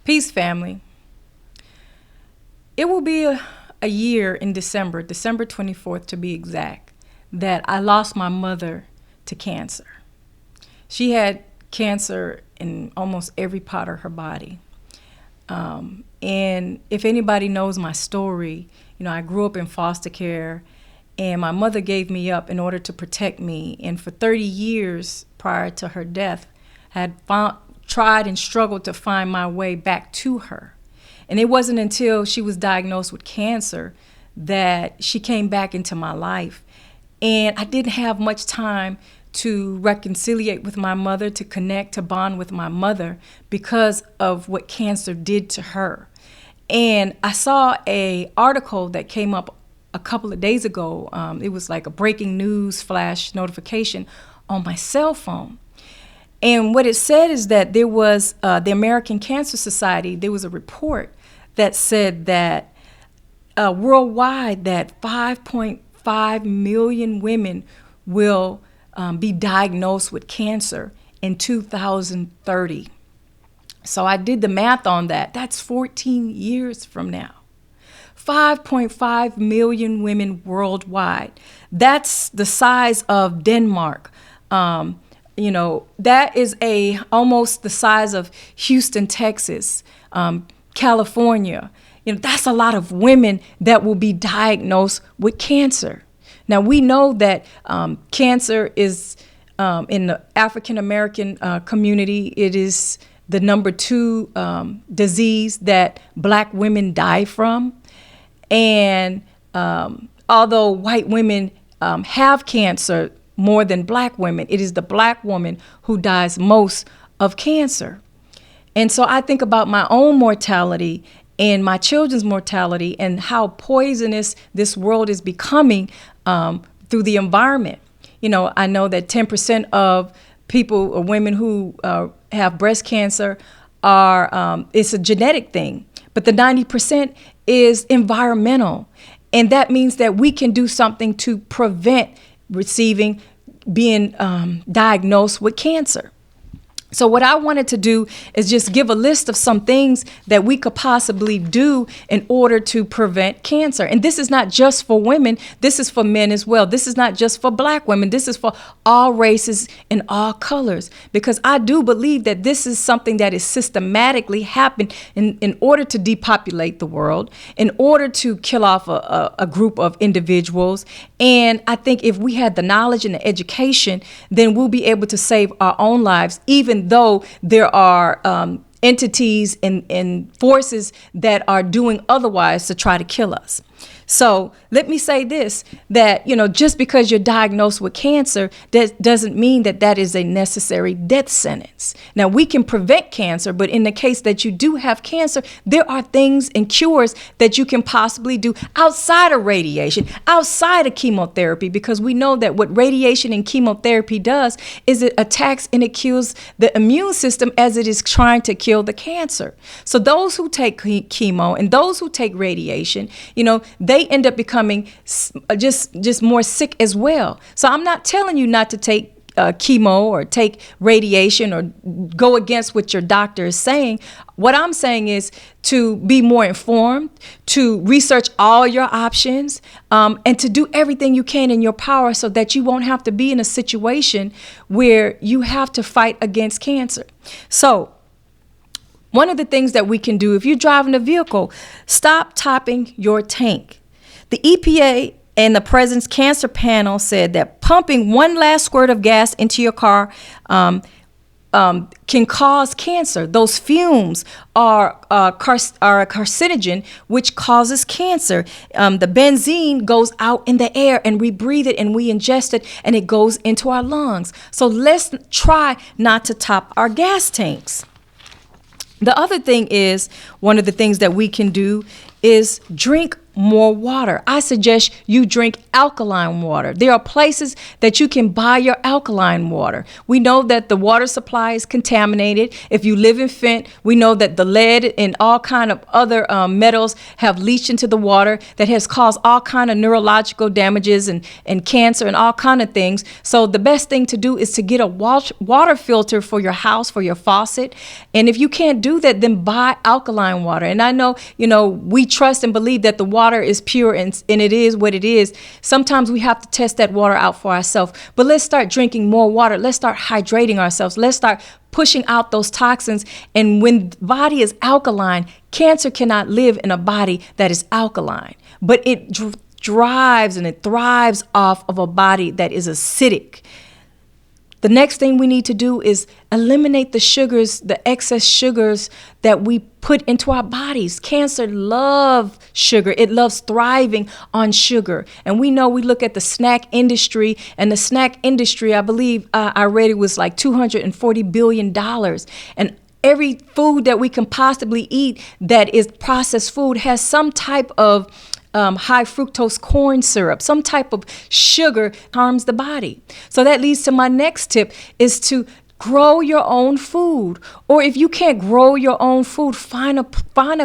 Peace, family. It will be a year in December 24th to be exact, that I lost my mother to cancer. She had cancer in almost every part of her body. And if anybody knows my story, I grew up in foster care, and my mother gave me up in order to protect me. And for 30 years prior to her death, tried and struggled to find my way back to her. And it wasn't until she was diagnosed with cancer that she came back into my life. And I didn't have much time to reconciliate with my mother, to connect, to bond with my mother because of what cancer did to her. And I saw an article that came up a couple of days ago. It was like a breaking news flash notification on my cell phone. And what it said is that there was the American Cancer Society, there was a report that said that worldwide that 5.5 million women will be diagnosed with cancer in 2030. So I did the math on that. That's 14 years from now. 5.5 million women worldwide. That's the size of Denmark. That is almost the size of Houston, Texas, California. That's a lot of women that will be diagnosed with cancer. Now, we know that cancer is, in the African American community, it is the number 2 disease that Black women die from. And although white women have cancer more than Black women, it is the Black woman who dies most of cancer. And so I think about my own mortality and my children's mortality and how poisonous this world is becoming through the environment. I know that 10% of people or women who have breast cancer it's a genetic thing, but the 90% is environmental. And that means that we can do something to prevent being diagnosed with cancer. So what I wanted to do is just give a list of some things that we could possibly do in order to prevent cancer. And this is not just for women. This is for men as well. This is not just for Black women. This is for all races and all colors. Because I do believe that this is something that is systematically happened in order to depopulate the world, in order to kill off a group of individuals. And I think if we had the knowledge and the education, then we'll be able to save our own lives, even though there are entities and forces that are doing otherwise to try to kill us. So let me say this, that, just because you're diagnosed with cancer, that doesn't mean that that is a necessary death sentence. Now, we can prevent cancer, but in the case that you do have cancer, there are things and cures that you can possibly do outside of radiation, outside of chemotherapy, because we know that what radiation and chemotherapy does is it attacks and it kills the immune system as it is trying to kill the cancer. So those who take chemo and those who take radiation, they end up becoming just more sick as well. So I'm not telling you not to take chemo or take radiation or go against what your doctor is saying. What I'm saying is to be more informed, to research all your options, and to do everything you can in your power so that you won't have to be in a situation where you have to fight against cancer. So one of the things that we can do, if you're driving a vehicle, stop topping your tank. The EPA and the President's Cancer Panel said that pumping one last squirt of gas into your car can cause cancer. Those fumes are a carcinogen, which causes cancer. The benzene goes out in the air, and we breathe it and we ingest it, and it goes into our lungs. So let's try not to top our gas tanks. The other thing is, one of the things that we can do is drink more water. I suggest you drink alkaline water. There are places that you can buy your alkaline water. We know that the water supply is contaminated. If you live in Fent, we know that the lead and all kind of other metals have leached into the water that has caused all kind of neurological damages and cancer and all kind of things. So the best thing to do is to get a water filter for your house, for your faucet. And if you can't do that, then buy alkaline water. And I know, we trust and believe that the water is pure and it is what it is. Sometimes we have to test that water out for ourselves. But let's start drinking more water. Let's start hydrating ourselves. Let's start pushing out those toxins. And when the body is alkaline, cancer cannot live in a body that is alkaline. But it drives and it thrives off of a body that is acidic. The next thing we need to do is eliminate the sugars, the excess sugars that we put into our bodies. Cancer loves sugar. It loves thriving on sugar. And we know, we look at the snack industry, and the snack industry, I believe I read it was like $240 billion. And every food that we can possibly eat that is processed food has some type of high fructose corn syrup, some type of sugar harms the body. So that leads to my next tip is to grow your own food. Or if you can't grow your own food, find a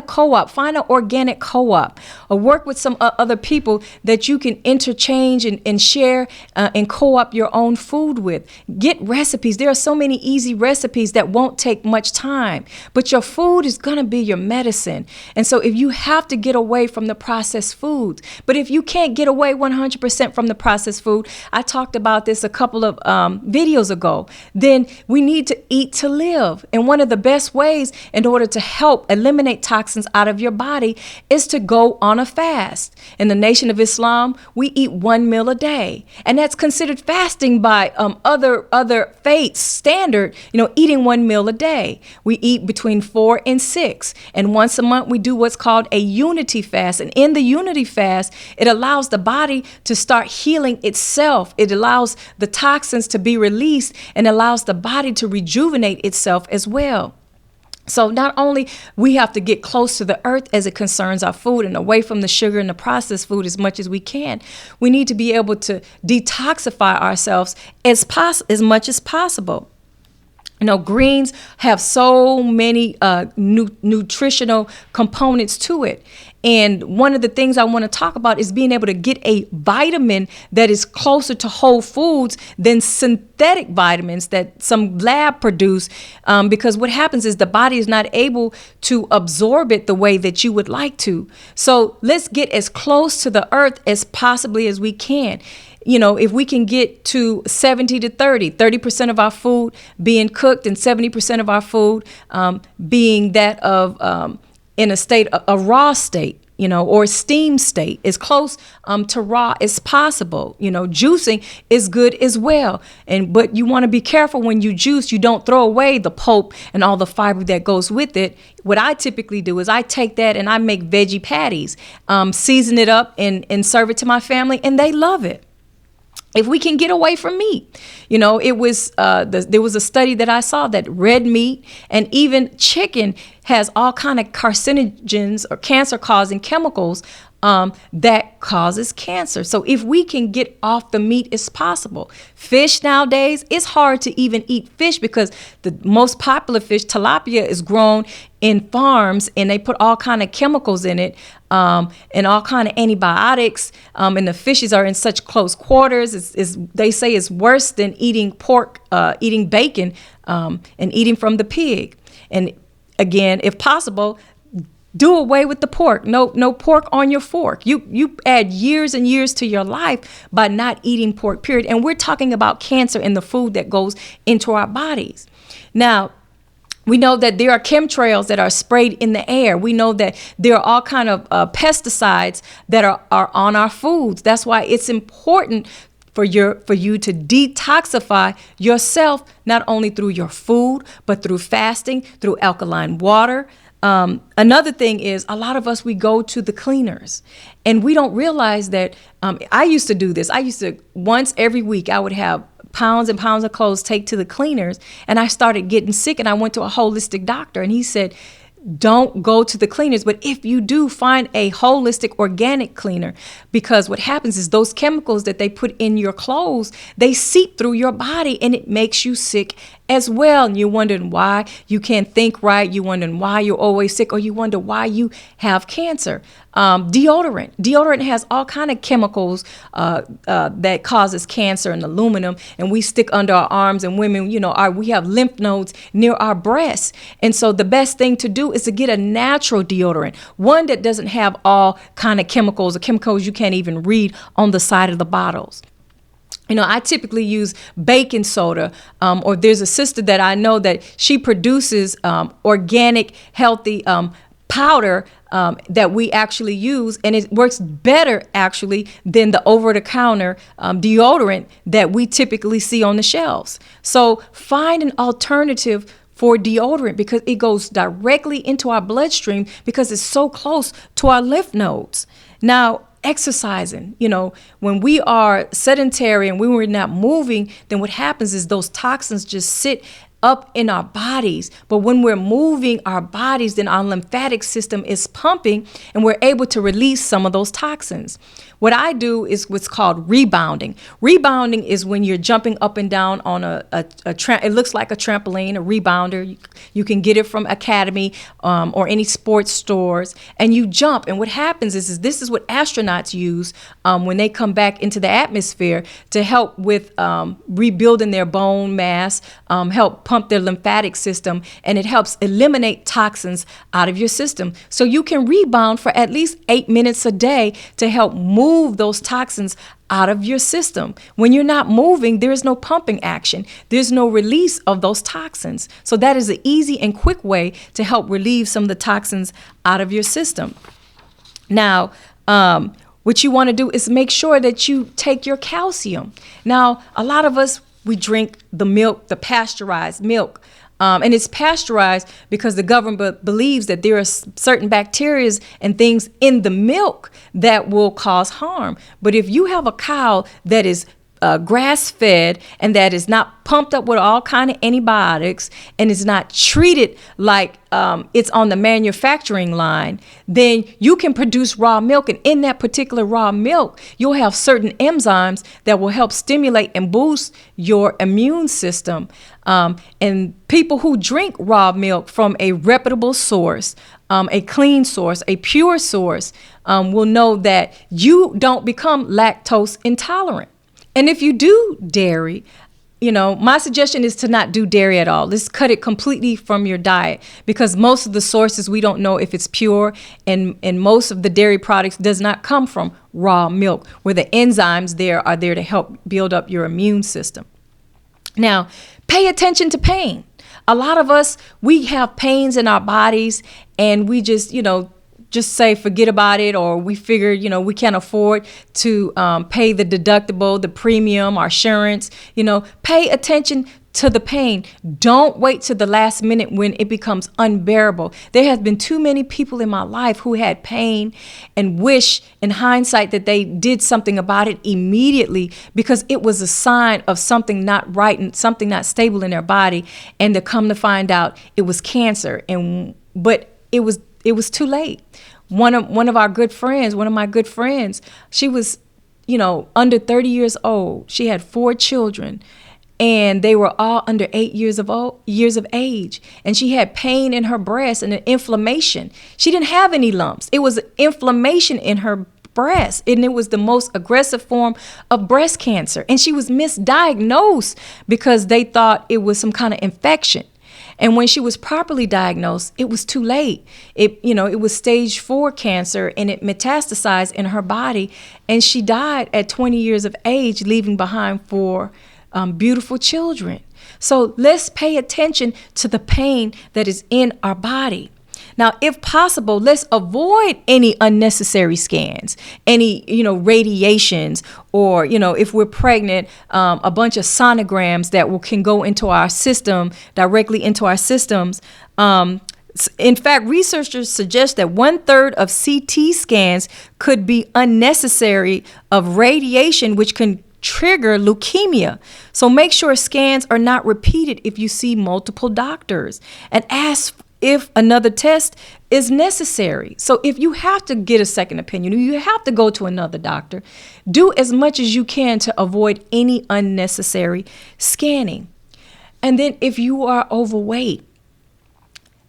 co-op, find an organic co-op, or work with some other people that you can interchange and share and co-op your own food with. Get recipes. There are so many easy recipes that won't take much time, but your food is going to be your medicine. And so if you have to get away from the processed foods, but if you can't get away 100% from the processed food, I talked about this a couple of videos ago, then we need to eat to live. And one of the best ways in order to help eliminate toxins out of your body is to go on a fast. In the Nation of Islam, we eat 1 meal a day. And that's considered fasting by other faiths standard, eating 1 meal a day. We eat between 4 and 6. And once a month, we do what's called a unity fast. And in the unity fast, it allows the body to start healing itself. It allows the toxins to be released and allows the body to rejuvenate itself as well. So not only we have to get close to the earth as it concerns our food and away from the sugar and the processed food as much as we can, we need to be able to detoxify ourselves as much as possible. Greens have so many nutritional components to it. And one of the things I want to talk about is being able to get a vitamin that is closer to whole foods than synthetic vitamins that some lab produce, because what happens is the body is not able to absorb it the way that you would like to. So let's get as close to the earth as possibly as we can. If we can get to 70 to 30% of our food being cooked and 70% of our food being that of in a state, a raw state, or steam state, as close to raw as possible. Juicing is good as well. But you want to be careful when you juice, you don't throw away the pulp and all the fiber that goes with it. What I typically do is I take that and I make veggie patties, season it up and serve it to my family, and they love it. If we can get away from meat, there was a study that I saw that red meat and even chicken has all kind of carcinogens or cancer-causing chemicals that causes cancer. So if we can get off the meat as possible. Fish nowadays, it's hard to even eat fish because the most popular fish, tilapia, is grown in farms and they put all kind of chemicals in it and all kind of antibiotics, and the fishes are in such close quarters. They say it's worse than eating pork, eating bacon, and eating from the pig. And again, if possible, do away with the pork. No pork on your fork. You add years and years to your life by not eating pork, period. And we're talking about cancer in the food that goes into our bodies. Now, we know that there are chemtrails that are sprayed in the air. We know that there are all kind of pesticides that are on our foods. That's why it's important for you to detoxify yourself, not only through your food, but through fasting, through alkaline water. Another thing is a lot of us, we go to the cleaners and we don't realize that I used to do this. I used to once every week, I would have pounds and pounds of clothes take to the cleaners, and I started getting sick and I went to a holistic doctor and he said, don't go to the cleaners. But if you do, find a holistic organic cleaner, because what happens is those chemicals that they put in your clothes, they seep through your body and it makes you sick as well. And you're wondering why you can't think right. You're wondering why you're always sick, or you wonder why you have cancer. Deodorant has all kind of chemicals that causes cancer, and aluminum, and we stick under our arms, and women, we have lymph nodes near our breasts. And so the best thing to do is to get a natural deodorant, one that doesn't have all kind of chemicals, or chemicals you can't even read on the side of the bottles. I typically use baking soda, or there's a sister that I know that she produces organic, healthy powder that we actually use, and it works better actually than the over-the-counter deodorant that we typically see on the shelves. So find an alternative for deodorant, because it goes directly into our bloodstream because it's so close to our lymph nodes. Now, exercising, when we are sedentary and when we're not moving, then what happens is those toxins just sit up in our bodies. But when we're moving our bodies, then our lymphatic system is pumping and we're able to release some of those toxins. What I do is what's called rebounding. Rebounding is when you're jumping up and down on it looks like a trampoline, a rebounder. You can get it from Academy or any sports stores, and you jump. And what happens is this is what astronauts use when they come back into the atmosphere to help with rebuilding their bone mass, help pump their lymphatic system, and it helps eliminate toxins out of your system. So you can rebound for at least 8 minutes a day to help move those toxins out of your system. When you're not moving, there is no pumping action. There's no release of those toxins. So that is an easy and quick way to help relieve some of the toxins out of your system. Now, what you want to do is make sure that you take your calcium. Now, a lot of us, we drink the milk, the pasteurized milk. And it's pasteurized because the government believes that there are certain bacteria and things in the milk that will cause harm. But if you have a cow that is grass-fed and that is not pumped up with all kind of antibiotics and is not treated like it's on the manufacturing line, then you can produce raw milk. And in that particular raw milk, you'll have certain enzymes that will help stimulate and boost your immune system. And people who drink raw milk from a reputable source, a clean source, a pure source, will know that you don't become lactose intolerant. And if you do dairy, my suggestion is to not do dairy at all. Let's cut it completely from your diet, because most of the sources we don't know if it's pure, and most of the dairy products does not come from raw milk, where the enzymes there are there to help build up your immune system. Now, pay attention to pain. A lot of us, we have pains in our bodies and we just say forget about it, or we figure, we can't afford to pay the deductible, the premium, our insurance. Pay attention to the pain. Don't wait to the last minute when it becomes unbearable. There have been too many people in my life who had pain and wish in hindsight that they did something about it immediately, because it was a sign of something not right and something not stable in their body. And to come to find out it was cancer. But it was too late. One of my good friends, she was, under 30 years old. She had 4 children, and they were all under 8 years of age. And she had pain in her breast and an inflammation. She didn't have any lumps. It was inflammation in her breast, and it was the most aggressive form of breast cancer. And she was misdiagnosed because they thought it was some kind of infection. And when she was properly diagnosed, it was too late. It was stage 4 cancer, and it metastasized in her body. And she died at 20 years of age, leaving behind 4 beautiful children. So let's pay attention to the pain that is in our body. Now, if possible, let's avoid any unnecessary scans, any, radiations, or, if we're pregnant, a bunch of sonograms that can go into our system, directly into our systems. In fact, researchers suggest that 1/3 of CT scans could be unnecessary of radiation, which can trigger leukemia. So make sure scans are not repeated if you see multiple doctors, and ask if another test is necessary. So if you have to get a second opinion, you have to go to another doctor, do as much as you can to avoid any unnecessary scanning. And then if you are overweight,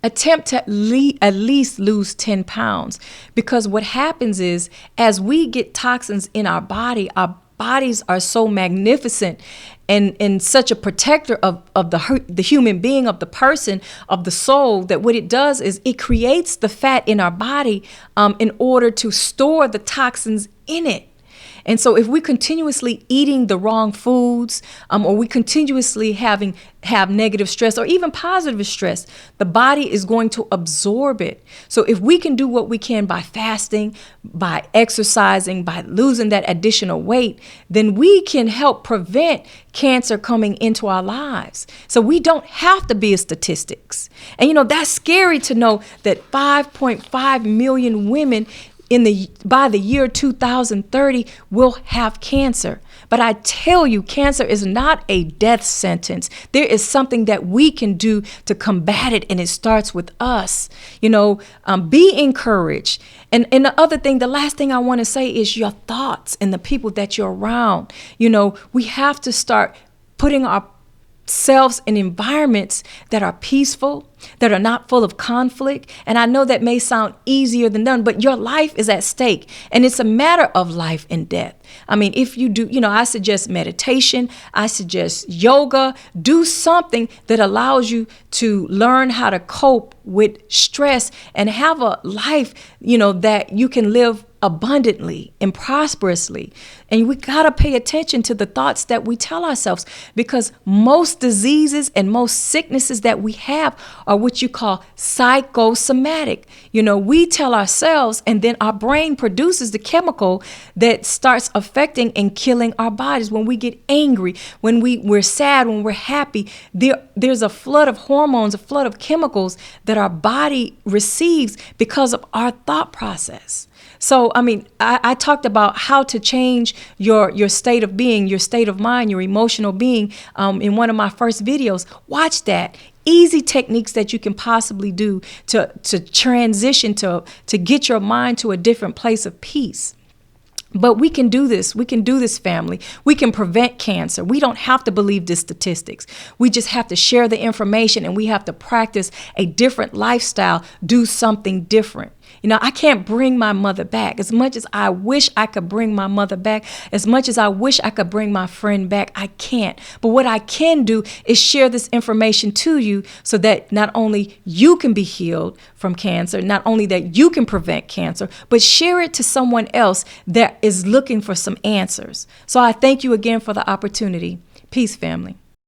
attempt to at least lose 10 pounds, because what happens is, as we get toxins in our bodies are so magnificent and such a protector of the human being, of the person, of the soul, that what it does is it creates the fat in our body in order to store the toxins in it. And so if we continuously eating the wrong foods, or we continuously have negative stress or even positive stress, the body is going to absorb it. So if we can do what we can by fasting, by exercising, by losing that additional weight, then we can help prevent cancer coming into our lives. So we don't have to be a statistics. And that's scary to know that 5.5 million women by the year 2030 will have cancer. But I tell you, cancer is not a death sentence. There is something that we can do to combat it, and it starts with us. Be encouraged. And the last thing I want to say is your thoughts and the people that you're around. We have to start putting ourselves in environments that are peaceful, that are not full of conflict. And I know that may sound easier than done, but your life is at stake, and it's a matter of life and death. I mean, if you do, I suggest meditation, I suggest yoga, do something that allows you to learn how to cope with stress and have a life, that you can live abundantly and prosperously. And we got to pay attention to the thoughts that we tell ourselves, because most diseases and most sicknesses that we have are what you call psychosomatic. We tell ourselves, and then our brain produces the chemical that starts affecting and killing our bodies. When we get angry, when we're sad, when we're happy, there's a flood of hormones, a flood of chemicals that our body receives because of our thought process. So, I talked about how to change your state of being, your state of mind, your emotional being in one of my first videos. Watch that. Easy techniques that you can possibly do to transition, to get your mind to a different place of peace. But we can do this. We can do this, family. We can prevent cancer. We don't have to believe the statistics. We just have to share the information, and we have to practice a different lifestyle, do something different. I can't bring my mother back. As much as I wish I could bring my mother back, as much as I wish I could bring my friend back, I can't. But what I can do is share this information to you so that not only you can be healed from cancer, not only that you can prevent cancer, but share it to someone else that is looking for some answers. So I thank you again for the opportunity. Peace, family.